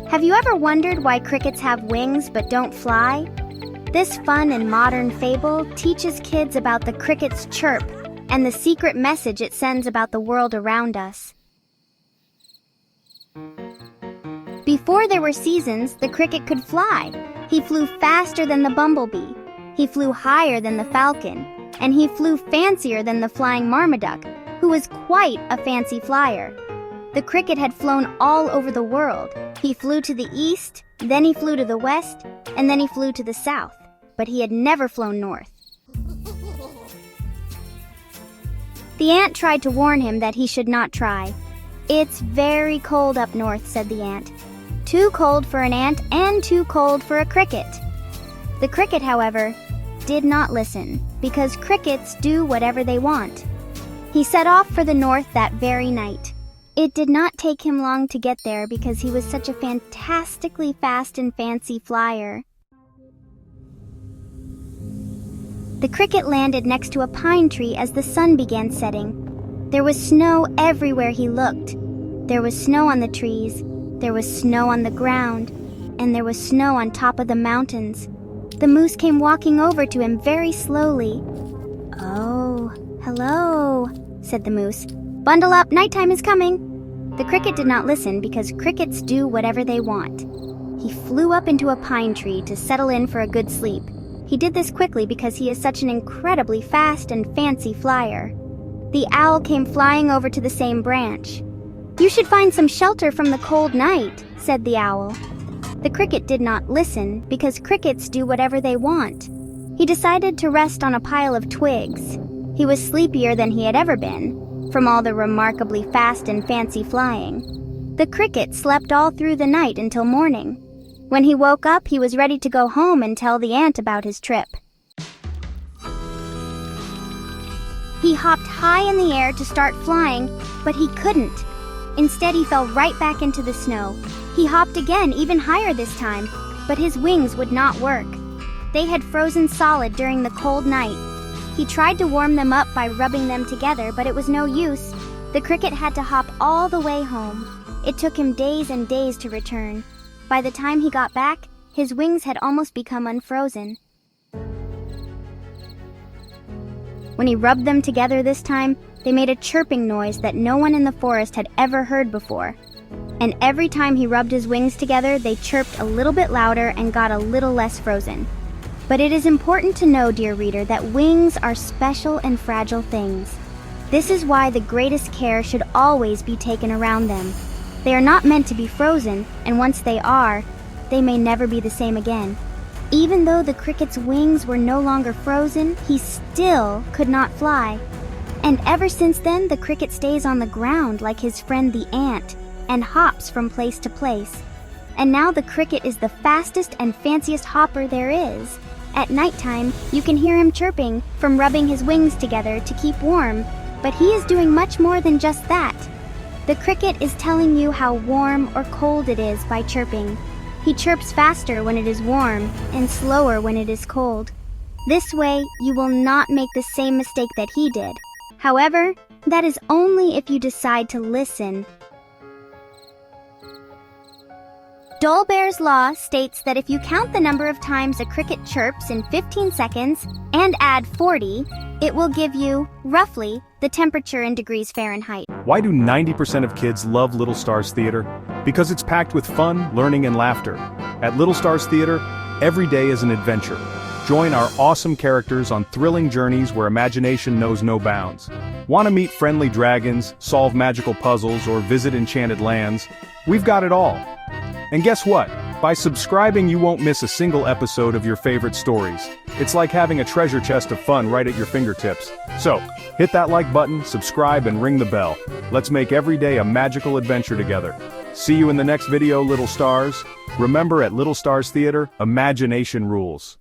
Have you ever wondered why crickets have wings but don't fly? This fun and modern fable teaches kids about the cricket's chirp and the secret message it sends about the world around us. Before there were seasons, the cricket could fly. He flew faster than the bumblebee. He flew higher than the falcon. And he flew fancier than the flying marmaduke, who was quite a fancy flyer. The cricket had flown all over the world. He flew to the east, then he flew to the west, and then he flew to the south. But he had never flown north. The ant tried to warn him that he should not try. "It's very cold up north," said the ant. "Too cold for an ant and too cold for a cricket." The cricket, however, did not listen, because crickets do whatever they want. He set off for the north that very night. It did not take him long to get there because he was such a fantastically fast and fancy flyer. The cricket landed next to a pine tree as the sun began setting. There was snow everywhere he looked. There was snow on the trees, there was snow on the ground, and there was snow on top of the mountains. The moose came walking over to him very slowly. "Oh, hello," said the moose. "Bundle up, nighttime is coming." The cricket did not listen because crickets do whatever they want. He flew up into a pine tree to settle in for a good sleep. He did this quickly because he is such an incredibly fast and fancy flyer. The owl came flying over to the same branch. "You should find some shelter from the cold night," said the owl. The cricket did not listen because crickets do whatever they want. He decided to rest on a pile of twigs. He was sleepier than he had ever been, from all the remarkably fast and fancy flying. The cricket slept all through the night until morning. When he woke up, he was ready to go home and tell the ant about his trip. He hopped high in the air to start flying, but he couldn't. Instead, he fell right back into the snow. He hopped again, even higher this time, but his wings would not work. They had frozen solid during the cold night. He tried to warm them up by rubbing them together, but it was no use. The cricket had to hop all the way home. It took him days and days to return. By the time he got back, his wings had almost become unfrozen. When he rubbed them together this time, they made a chirping noise that no one in the forest had ever heard before. And every time he rubbed his wings together, they chirped a little bit louder and got a little less frozen. But it is important to know, dear reader, that wings are special and fragile things. This is why the greatest care should always be taken around them. They are not meant to be frozen, and once they are, they may never be the same again. Even though the cricket's wings were no longer frozen, he still could not fly. And ever since then, the cricket stays on the ground like his friend the ant, and hops from place to place. And now the cricket is the fastest and fanciest hopper there is. At nighttime, you can hear him chirping from rubbing his wings together to keep warm, but he is doing much more than just that. The cricket is telling you how warm or cold it is by chirping. He chirps faster when it is warm and slower when it is cold. This way, you will not make the same mistake that he did. However, that is only if you decide to listen. Dolbear's law states that if you count the number of times a cricket chirps in 15 seconds and add 40, it will give you, roughly, the temperature in degrees Fahrenheit. Why do 90% of kids love Little Stars Theater? Because it's packed with fun, learning, and laughter. At Little Stars Theater, every day is an adventure. Join our awesome characters on thrilling journeys where imagination knows no bounds. Want to meet friendly dragons, solve magical puzzles, or visit enchanted lands? We've got it all. And guess what? By subscribing, you won't miss a single episode of your favorite stories. It's like having a treasure chest of fun right at your fingertips. So, hit that like button, subscribe, and ring the bell. Let's make every day a magical adventure together. See you in the next video, Little Stars. Remember, at Little Stars Theater, imagination rules.